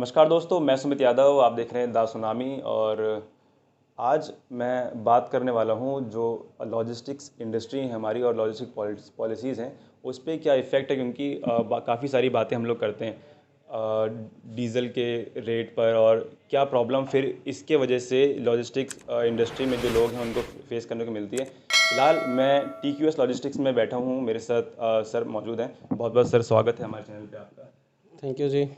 नमस्कार दोस्तों, मैं सुमित यादव। आप देख रहे हैं द सुनामी। और आज मैं बात करने वाला हूं जो लॉजिस्टिक्स इंडस्ट्री है हमारी और लॉजिस्टिक पॉलिसीज़ हैं उस पर क्या इफ़ेक्ट है। क्योंकि काफ़ी सारी बातें हम लोग करते हैं डीज़ल के रेट पर, और क्या प्रॉब्लम फिर इसके वजह से लॉजिस्टिक्स इंडस्ट्री में जो लोग हैं उनको फेस करने को मिलती है। फिलहाल मैं TQS लॉजिस्टिक्स में बैठा हूं, मेरे साथ सर मौजूद हैं। बहुत बहुत सर स्वागत है हमारे चैनल पे आपका। थैंक यू जी।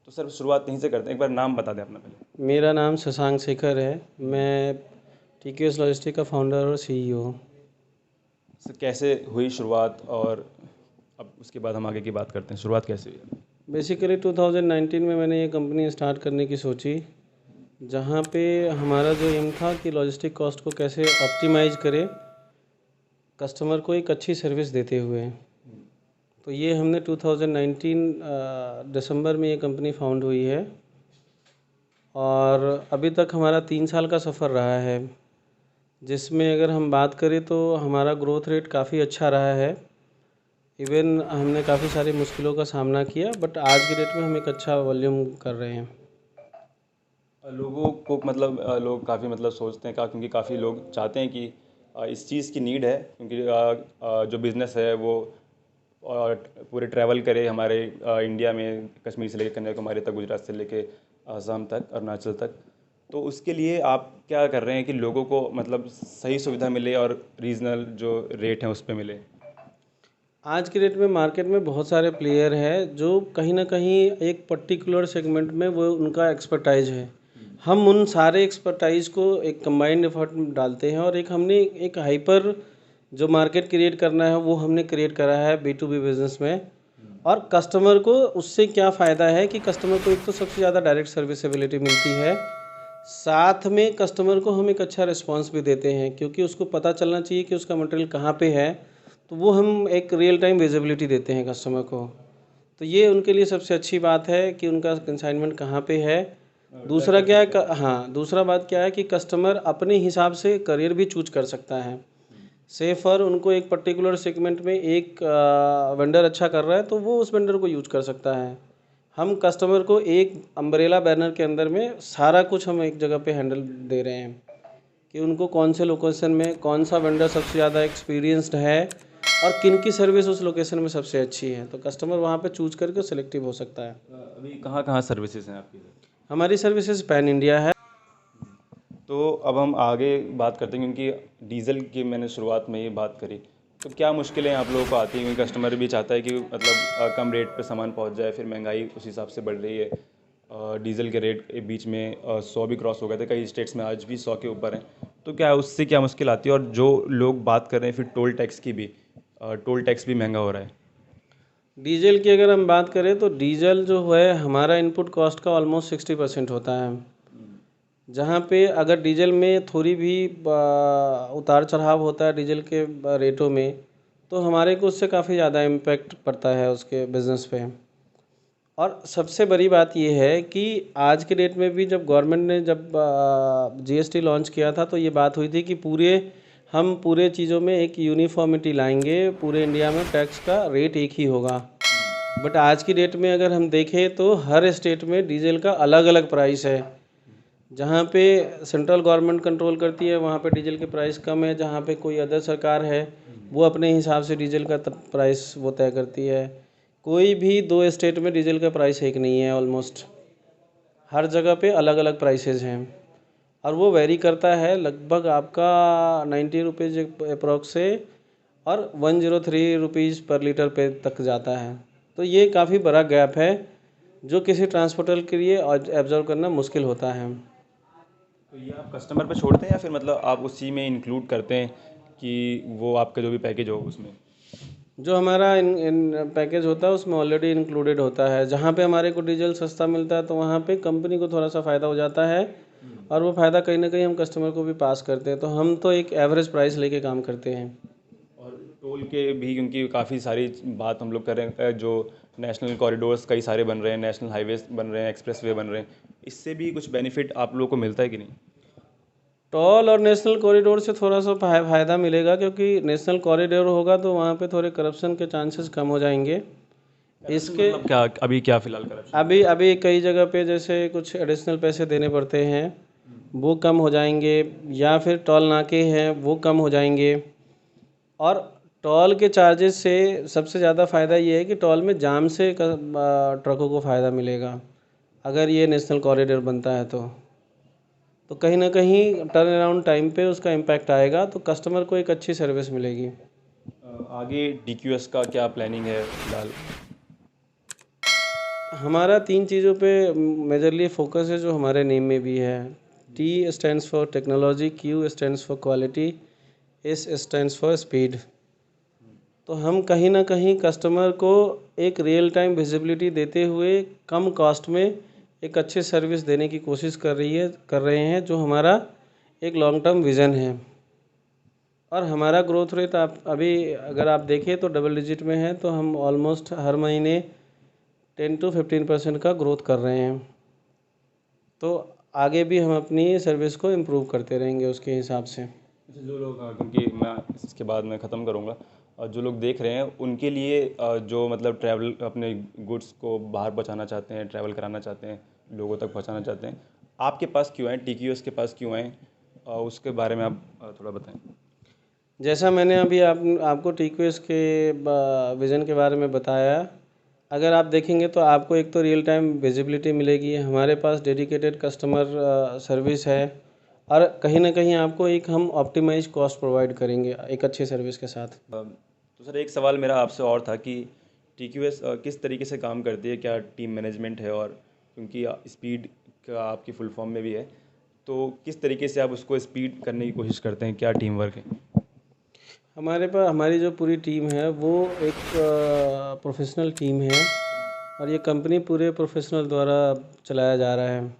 तो सर शुरुआत यहीं से करते हैं, एक बार नाम बता दें अपना पहले। मेरा नाम शशांक शेखर है। मैं TQS लॉजिस्टिक का फाउंडर और CEO हूँ। सर कैसे हुई शुरुआत, और अब उसके बाद हम आगे की बात करते हैं, शुरुआत कैसे हुई। बेसिकली 2019 में मैंने ये कंपनी स्टार्ट करने की सोची, जहाँ पे हमारा जो एम था कि लॉजिस्टिक कॉस्ट को कैसे ऑप्टिमाइज करें कस्टमर को एक अच्छी सर्विस देते हुए। तो ये हमने 2019 दिसंबर में ये कंपनी फाउंड हुई है और अभी तक हमारा 3 साल का सफ़र रहा है, जिसमें अगर हम बात करें तो हमारा ग्रोथ रेट काफ़ी अच्छा रहा है। इवन हमने काफ़ी सारी मुश्किलों का सामना किया, बट आज की डेट में हम एक अच्छा वॉल्यूम कर रहे हैं। लोगों को मतलब लोग काफ़ी मतलब सोचते हैं क्योंकि काफ़ी लोग चाहते हैं कि इस चीज़ की नीड है, क्योंकि जो बिज़नेस है वो पूरे ट्रैवल करे हमारे इंडिया में, कश्मीर से लेकर कन्याकुमारी तक, गुजरात से लेकर असम तक, अरुणाचल तक। तो उसके लिए आप क्या कर रहे हैं कि लोगों को मतलब सही सुविधा मिले और रीजनल जो रेट हैं उस पर मिले। आज की डेट में मार्केट में बहुत सारे प्लेयर हैं जो कहीं ना कहीं एक पर्टिकुलर सेगमेंट में वो उनका एक्सपर्टाइज है। हम उन सारे एक्सपर्टाइज को एक कंबाइंड एफर्ट में डालते हैं और एक हमने एक हाइपर जो मार्केट क्रिएट करना है वो हमने क्रिएट करा है B2B बिजनेस में। और कस्टमर को उससे क्या फ़ायदा है कि कस्टमर को एक तो सबसे ज़्यादा डायरेक्ट सर्विसेबिलिटी मिलती है, साथ में कस्टमर को हम एक अच्छा रिस्पांस भी देते हैं, क्योंकि उसको पता चलना चाहिए कि उसका मटेरियल कहाँ पे है। तो वो हम एक रियल टाइम विजिबिलिटी देते हैं कस्टमर को। तो ये उनके लिए सबसे अच्छी बात है कि उनका कंसाइनमेंट कहाँ पे है। दूसरा क्या है हाँ, दूसरा बात क्या है कि कस्टमर अपने हिसाब से करियर भी चूज कर सकता है। से फॉर उनको एक पर्टिकुलर सेगमेंट में एक वेंडर अच्छा कर रहा है तो वो उस वेंडर को यूज कर सकता है। हम कस्टमर को एक अम्ब्रेला बैनर के अंदर में सारा कुछ हम एक जगह पे हैंडल दे रहे हैं कि उनको कौन से लोकेशन में कौन सा वेंडर सबसे ज़्यादा एक्सपीरियंस्ड है और किन की सर्विस उस लोकेशन में सबसे अच्छी है, तो कस्टमर वहाँ पे चूज करके सिलेक्टिव हो सकता है। अभी कहाँ कहाँ सर्विसेज हैं आपकी। हमारी सर्विसेज पैन इंडिया है। तो अब हम आगे बात करते हैं, क्योंकि डीज़ल की मैंने शुरुआत में ही बात करी। तो क्या मुश्किलें आप लोगों को आती हैं, क्योंकि कस्टमर भी चाहता है कि मतलब कम रेट पे सामान पहुंच जाए, फिर महंगाई उस हिसाब से बढ़ रही है। डीज़ल के रेट के बीच में 100 भी क्रॉस हो गए थे, कई स्टेट्स में आज भी 100 के ऊपर हैं। तो क्या उससे क्या मुश्किल आती है, और जो लोग बात कर रहे हैं फिर टोल टैक्स की भी, टोल टैक्स भी महंगा हो रहा है। डीजल की अगर हम बात करें तो डीजल जो है हमारा इनपुट कॉस्ट का ऑलमोस्ट 60% होता है, जहाँ पे अगर डीजल में थोड़ी भी उतार चढ़ाव होता है डीजल के रेटों में, तो हमारे को उससे काफ़ी ज़्यादा इम्पेक्ट पड़ता है उसके बिज़नेस पे। और सबसे बड़ी बात ये है कि आज के डेट में भी जब गवर्नमेंट ने जब GST लॉन्च किया था तो ये बात हुई थी कि हम पूरे चीज़ों में एक यूनिफॉर्मिटी लाएंगे, पूरे इंडिया में टैक्स का रेट एक ही होगा। बट आज की डेट में अगर हम देखें तो हर स्टेट में डीजल का अलग अलग प्राइस है। जहाँ पे सेंट्रल गवर्नमेंट कंट्रोल करती है वहाँ पे डीजल के प्राइस कम है, जहाँ पे कोई अदर सरकार है वो अपने हिसाब से डीजल का प्राइस वो तय करती है। कोई भी दो स्टेट में डीजल का प्राइस एक नहीं है, ऑलमोस्ट हर जगह पे अलग अलग प्राइसेस हैं और वो वेरी करता है। लगभग आपका 90 रुपीज़ अप्रॉक्स से और 103 रुपीज़ पर लीटर पे तक जाता है। तो ये काफ़ी बड़ा गैप है जो किसी ट्रांसपोर्टर के लिए एब्जॉर्व करना मुश्किल होता है। तो ये आप कस्टमर पे छोड़ते हैं या फिर मतलब आप उसी में इंक्लूड करते हैं कि वो आपका जो भी पैकेज हो उसमें। जो हमारा इन पैकेज होता है उसमें ऑलरेडी इंक्लूडेड होता है। जहाँ पे हमारे को डीजल सस्ता मिलता है तो वहाँ पे कंपनी को थोड़ा सा फ़ायदा हो जाता है और वो फ़ायदा कहीं ना कहीं हम कस्टमर को भी पास करते हैं। तो हम तो एक एवरेज प्राइस लेके काम करते हैं। और टोल के भी, क्योंकि काफ़ी सारी बात हम लोग कर रहे हैं, जो नेशनल कॉरिडोर्स कई सारे बन रहे हैं, नेशनल हाईवेज बन रहे हैं, एक्सप्रेस वे बन रहे हैं, इससे भी कुछ बेनिफिट आप लोगों को मिलता है कि नहीं। टोल और नेशनल कॉरिडोर से थोड़ा सा फ़ायदा मिलेगा, क्योंकि नेशनल कॉरिडोर होगा तो वहाँ पे थोड़े करप्शन के चांसेस कम हो जाएंगे। इसके मतलब क्या अभी क्या फिलहाल करप्शन? अभी अभी कई जगह पे जैसे कुछ एडिशनल पैसे देने पड़ते हैं, वो कम हो जाएंगे, या फिर टोल नाके हैं वो कम हो जाएंगे। और टोल के चार्जेस से सबसे ज़्यादा फ़ायदा ये है कि टोल में जाम से ट्रकों को फ़ायदा मिलेगा अगर ये नेशनल कॉरिडोर बनता है तो कहीं ना कहीं टर्न अराउंड टाइम पे उसका इम्पैक्ट आएगा, तो कस्टमर को एक अच्छी सर्विस मिलेगी। आगे TQS का क्या प्लानिंग है फिलहाल? हमारा 3 चीज़ों पे मेजरली फोकस है, जो हमारे नेम में भी है। T stands for technology, Q stands for quality, S stands for speed. तो हम कहीं ना कहीं कस्टमर को एक रियल टाइम विजिबिलिटी देते हुए कम कॉस्ट में एक अच्छी सर्विस देने की कोशिश कर रहे हैं, जो हमारा एक लॉन्ग टर्म विज़न है। और हमारा ग्रोथ रेट आप अभी अगर आप देखें तो डबल डिजिट में है, तो हम ऑलमोस्ट हर महीने 10 to 15% का ग्रोथ कर रहे हैं। तो आगे भी हम अपनी सर्विस को इम्प्रूव करते रहेंगे उसके हिसाब से। अच्छा, जो लोग क्योंकि मैं इसके बाद मैं ख़त्म करूँगा, जो लोग देख रहे हैं उनके लिए जो मतलब ट्रैवल अपने गुड्स को बाहर पहुँचाना चाहते हैं, ट्रैवल कराना चाहते हैं, लोगों तक पहुँचाना चाहते हैं, आपके पास क्यों आए, TQS के पास क्यों आए, उसके बारे में आप थोड़ा बताएं। जैसा मैंने अभी आपको टीक्यूएस के विज़न के बारे में बताया, अगर आप देखेंगे तो आपको एक तो रियल टाइम विजिबिलिटी मिलेगी, हमारे पास डेडिकेटेड कस्टमर सर्विस है, और कहीं ना कहीं आपको एक हम ऑप्टिमाइज कॉस्ट प्रोवाइड करेंगे एक अच्छी सर्विस के साथ। तो सर एक सवाल मेरा आपसे और था कि TQS किस तरीके से काम करती है, क्या टीम मैनेजमेंट है, और क्योंकि स्पीड का आपकी फुल फॉर्म में भी है, तो किस तरीके से आप उसको स्पीड करने की कोशिश करते हैं, क्या टीम वर्क है? हमारे पास हमारी जो पूरी टीम है वो एक प्रोफेशनल टीम है, और ये कंपनी पूरे प्रोफेशनल द्वारा चलाया जा रहा है।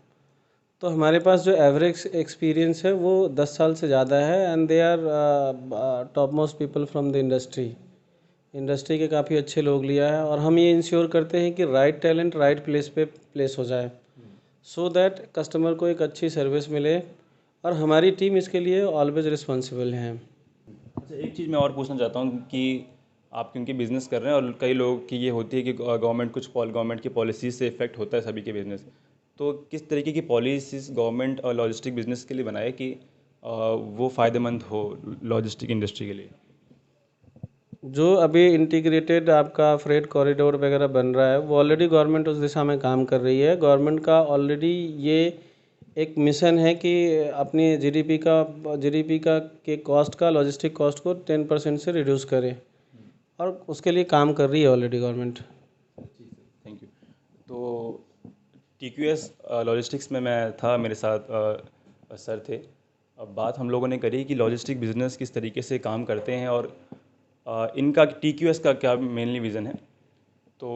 तो हमारे पास जो एवरेज एक्सपीरियंस है वो 10 साल से ज़्यादा है, and they are top most people from the industry के काफ़ी अच्छे लोग लिया है, और हम ये इंश्योर करते हैं कि राइट टैलेंट राइट प्लेस पे प्लेस हो जाए, सो दैट कस्टमर को एक अच्छी सर्विस मिले, और हमारी टीम इसके लिए ऑलवेज रिस्पॉन्सिबल है। अच्छा, एक चीज़ मैं और पूछना चाहता हूँ कि आप क्योंकि बिज़नेस कर रहे हैं और कई लोगों की ये होती है कि गवर्नमेंट की पॉलिसीज़ से इफ़ेक्ट होता है सभी के बिज़नेस, तो किस तरीके की पॉलिसीज़ गवर्नमेंट और लॉजिस्टिक बिज़नेस के लिए बनाए कि वो फ़ायदेमंद हो लॉजिस्टिक इंडस्ट्री के लिए? जो अभी इंटीग्रेटेड आपका फ्रेट कॉरिडोर वगैरह बन रहा है, वो ऑलरेडी गवर्नमेंट उस दिशा में काम कर रही है। गवर्नमेंट का ऑलरेडी ये एक मिशन है कि अपनी जीडीपी का के कॉस्ट का लॉजिस्टिक कॉस्ट को 10% से रिड्यूस करे, और उसके लिए काम कर रही है ऑलरेडी गवर्नमेंट। जी सर, थैंक यू। तो TQS लॉजिस्टिक्स में मैं था, मेरे साथ सर थे। अब बात हम लोगों ने करी कि लॉजिस्टिक बिजनेस किस तरीके से काम करते हैं और इनका TQS का क्या मेनली विज़न है। तो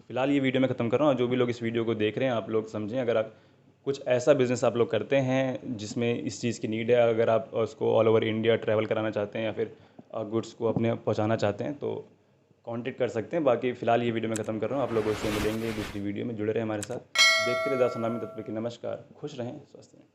फिलहाल ये वीडियो मैं ख़त्म कर रहा हूँ। जो भी लोग इस वीडियो को देख रहे हैं, आप लोग समझें, अगर आप कुछ ऐसा बिज़नेस आप लोग करते हैं जिसमें इस चीज़ की नीड है, अगर आप उसको ऑल ओवर इंडिया ट्रैवल कराना चाहते हैं या फिर गुड्स को अपने पहुंचाना चाहते हैं, तो कांटेक्ट कर सकते हैं। बाकी फ़िलहाल ये वीडियो मैं ख़त्म कर रहा हूँ। आप लोगों से मिलेंगे दूसरी वीडियो में, जुड़े रहें हमारे साथ। देखते रहे दा सुनामी, तब तक के नमस्कार, खुश रहें, स्वस्थ रहें।